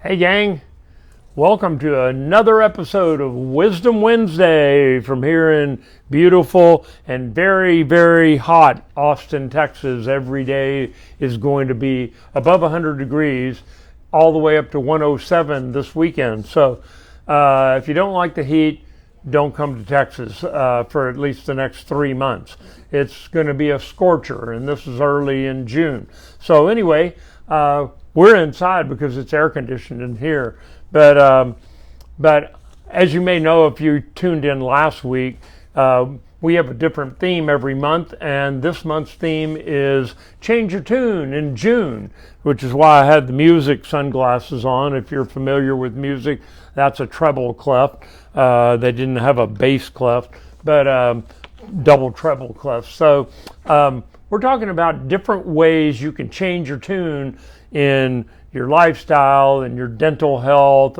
Hey gang, welcome to another episode of Wisdom Wednesday from here in beautiful and very, very hot Austin, Texas. Every day is going to be above 100 degrees, all the way up to 107 this weekend. So if you don't like the heat, don't come to Texas for at least the next 3 months. It's going to be a scorcher, and this is early in June. So anyway, we're inside because it's air conditioned in here. But as you may know, if you tuned in last week, we have a different theme every month, and this month's theme is Change Your Tune in June, which is why I had the music sunglasses on. If you're familiar with music, that's a treble clef. They didn't have a bass clef, but double treble clef. So we're talking about different ways you can change your tune in your lifestyle and your dental health,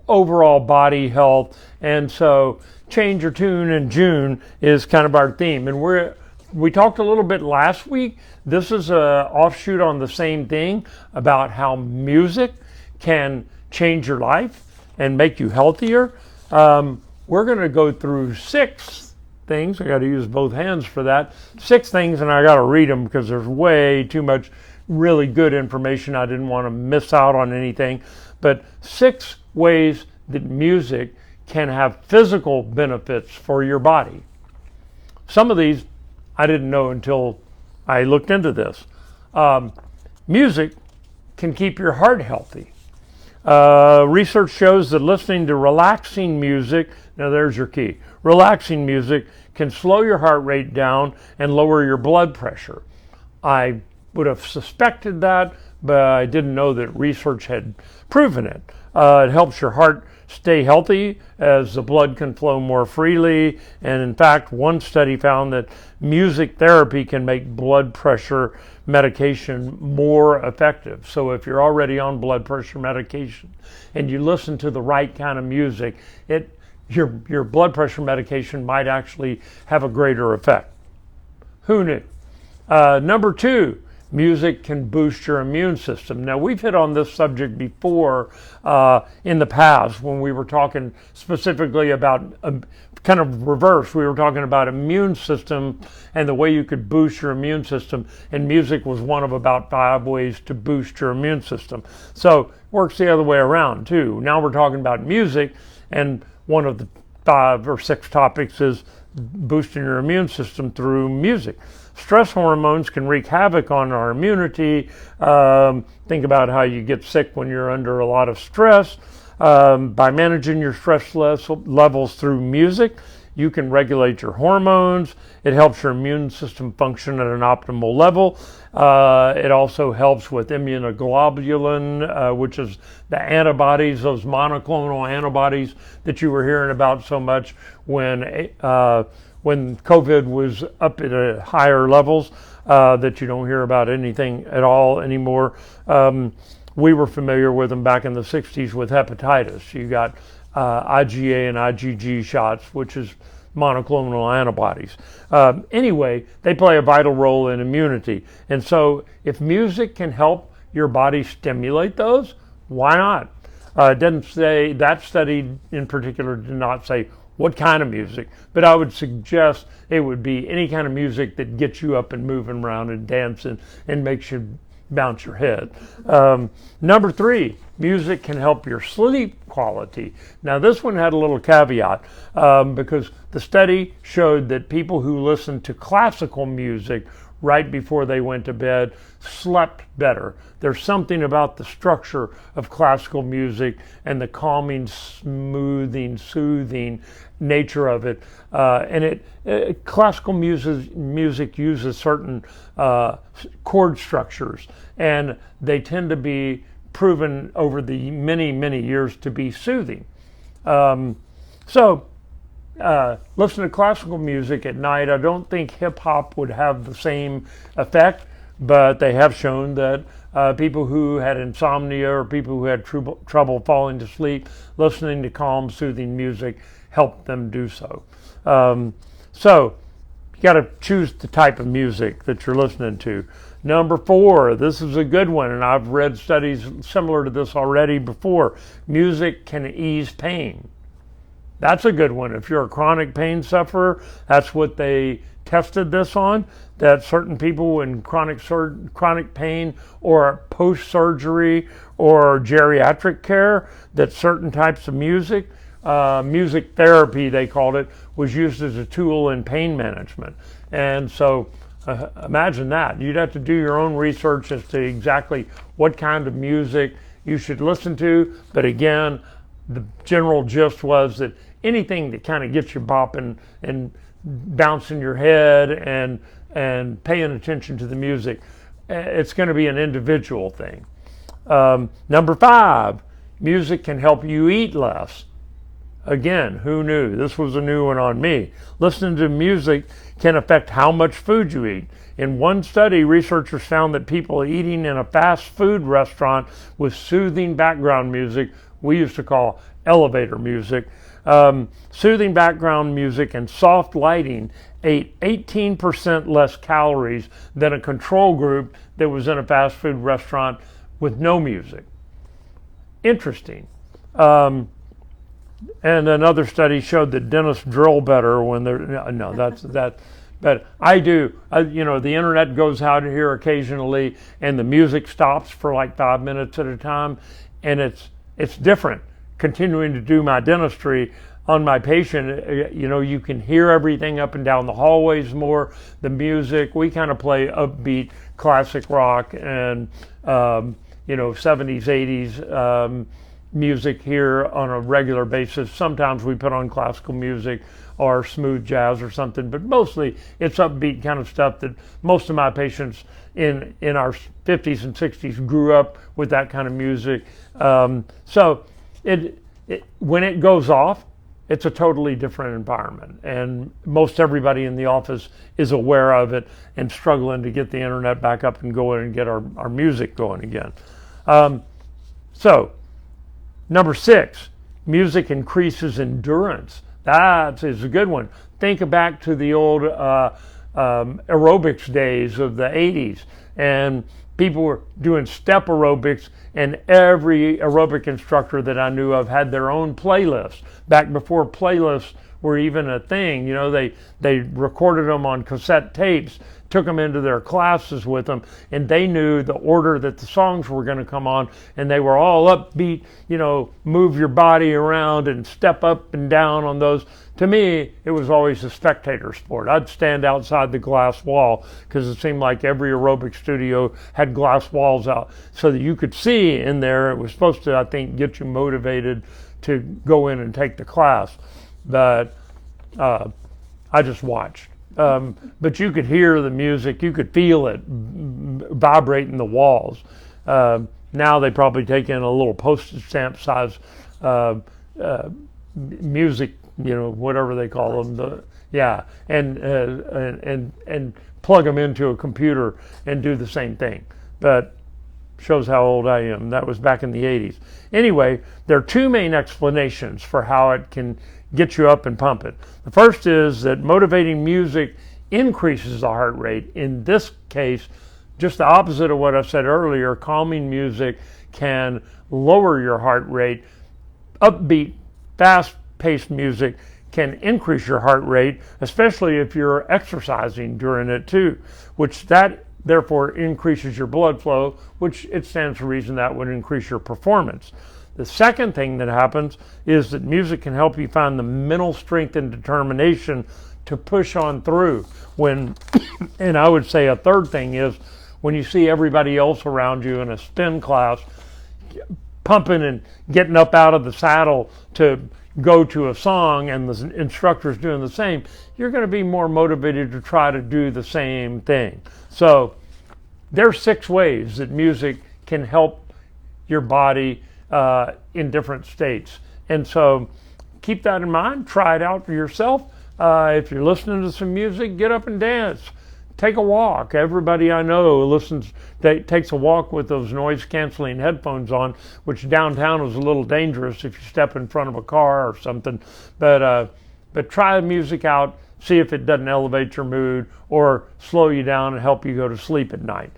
overall body health. And so Change Your Tune in June is kind of our theme. And we talked a little bit last week. This is an offshoot on the same thing about how music can change your life and make you healthier. We're going to go through 6 things. I got to use both hands for that. 6 things, and I got to read them because there's way too much really good information. I didn't want to miss out on anything. But 6 ways that music can have physical benefits for your body. Some of these I didn't know until I looked into this. Music can keep your heart healthy. Research shows that listening to relaxing music, now there's your key, relaxing music can slow your heart rate down and lower your blood pressure. I would have suspected that, but I didn't know that research had proven it. It helps your heart stay healthy as the blood can flow more freely. And in fact, one study found that music therapy can make blood pressure medication more effective. So if you're already on blood pressure medication and you listen to the right kind of music, your blood pressure medication might actually have a greater effect. Who knew? Number 2, music can boost your immune system. Now, we've hit on this subject before in the past when we were talking specifically about kind of reverse. We were talking about immune system and the way you could boost your immune system, and music was one of about 5 ways to boost your immune system. So it works the other way around too. Now we're talking about music, and one of the 5 or 6 topics is boosting your immune system through music. Stress hormones can wreak havoc on our immunity. Think about how you get sick when you're under a lot of stress. By managing your stress levels through music, you can regulate your hormones. It helps your immune system function at an optimal level. It also helps with immunoglobulin, which is the antibodies, those monoclonal antibodies that you were hearing about so much when COVID was up at higher levels, that you don't hear about anything at all anymore. We were familiar with them back in the 60s with hepatitis. You got IgA and IgG shots, which is monoclonal antibodies. Anyway, they play a vital role in immunity. And so if music can help your body stimulate those, why not? It doesn't say, that study in particular did not say what kind of music, but I would suggest it would be any kind of music that gets you up and moving around and dancing and makes you bounce your head. Number 3, music can help your sleep quality. Now this one had a little caveat because the study showed that people who listened to classical music right before they went to bed slept better. There's something about the structure of classical music and the calming, smoothing, soothing nature of it. Classical music uses certain chord structures, and they tend to be proven over the many, many years to be soothing. Listen to classical music at night. I don't think hip hop would have the same effect, but they have shown that people who had insomnia or people who had trouble falling to sleep, listening to calm, soothing music helped them do so. You got to choose the type of music that you're listening to. Number 4, this is a good one, and I've read studies similar to this already before. Music can ease pain. That's a good one. If you're a chronic pain sufferer, that's what they tested this on, that certain people in chronic pain or post-surgery or geriatric care, that certain types of music therapy, they called it, was used as a tool in pain management. And so imagine that. You'd have to do your own research as to exactly what kind of music you should listen to. But again, the general gist was that anything that kind of gets you bopping and bouncing your head and paying attention to the music, it's going to be an individual thing. Number 5, music can help you eat less. Again, who knew? This was a new one on me. Listening to music can affect how much food you eat. In one study, researchers found that people eating in a fast food restaurant with soothing background music, we used to call elevator music, soothing background music and soft lighting, ate 18% less calories than a control group that was in a fast food restaurant with no music. Interesting. And another study showed that dentists drill better when they're, no, that. But I do, the internet goes out here occasionally and the music stops for like 5 minutes at a time. And it's different continuing to do my dentistry on my patient. You can hear everything up and down the hallways more, the music. We kind of play upbeat classic rock and, 70s, 80s, music here on a regular basis. Sometimes we put on classical music or smooth jazz or something, but mostly it's upbeat kind of stuff that most of my patients in our 50s and 60s grew up with, that kind of music. So when it goes off, it's a totally different environment, and most everybody in the office is aware of it and struggling to get the internet back up and going and get our music going again. So number 6, music increases endurance. That is a good one. Think back to the old aerobics days of the 80s, and people were doing step aerobics, and every aerobic instructor that I knew of had their own playlist. Back before playlists were even a thing, they recorded them on cassette tapes, took them into their classes with them, and they knew the order that the songs were going to come on, and they were all upbeat, move your body around and step up and down on those. To me, it was always a spectator sport. I'd stand outside the glass wall because it seemed like every aerobic studio had glass walls out so that you could see in there. It was supposed to, I think, get you motivated to go in and take the class. But I just watched. But you could hear the music, you could feel it vibrating the walls. Now they probably take in a little postage stamp size music, whatever they call them, and plug them into a computer and do the same thing. But shows how old I am. That was back in the 80s. Anyway, there are 2 main explanations for how it can get you up and pumping. The first is that motivating music increases the heart rate. In this case, just the opposite of what I said earlier, calming music can lower your heart rate. Upbeat, fast-paced music can increase your heart rate, especially if you're exercising during it too, which that therefore increases your blood flow, which it stands to reason that would increase your performance. The second thing that happens is that music can help you find the mental strength and determination to push on through. And I would say a third thing is when you see everybody else around you in a spin class pumping and getting up out of the saddle to go to a song and the instructor's doing the same, you're going to be more motivated to try to do the same thing. So there's 6 ways that music can help your body in different states. And so keep that in mind. Try it out for yourself. If you're listening to some music, get up and dance. Take a walk. Everybody I know takes a walk with those noise-canceling headphones on, which downtown is a little dangerous if you step in front of a car or something. But try the music out. see if it doesn't elevate your mood or slow you down and help you go to sleep at night.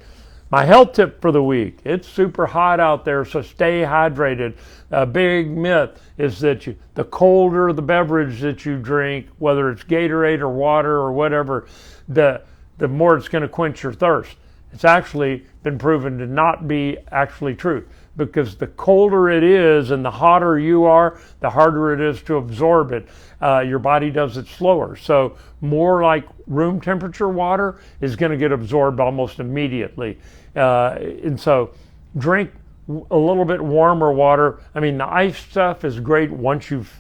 My health tip for the week: it's super hot out there, so stay hydrated. A big myth is that the colder the beverage that you drink, whether it's Gatorade or water or whatever, the more it's going to quench your thirst. It's actually been proven to not be actually true, because the colder it is and the hotter you are, the harder it is to absorb it. Your body does it slower. So more like room temperature water is going to get absorbed almost immediately. And so drink a little bit warmer water. I mean, the ice stuff is great once you've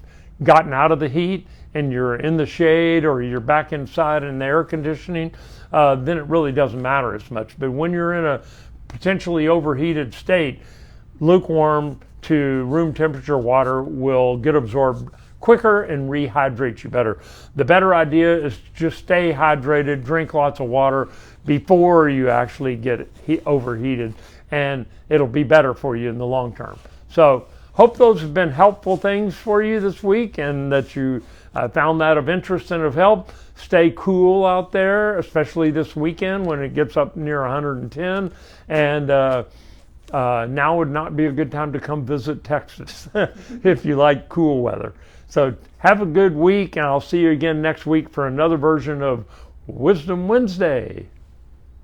gotten out of the heat and you're in the shade or you're back inside in the air conditioning, then it really doesn't matter as much. But when you're in a potentially overheated state, lukewarm to room temperature water will get absorbed quicker and rehydrate you better. The better idea is just stay hydrated, drink lots of water before you actually get overheated, and it'll be better for you in the long term. So hope those have been helpful things for you this week, and that you found that of interest and of help. Stay cool out there, especially this weekend when it gets up near 110. And now would not be a good time to come visit Texas if you like cool weather. So have a good week, and I'll see you again next week for another version of Wisdom Wednesday.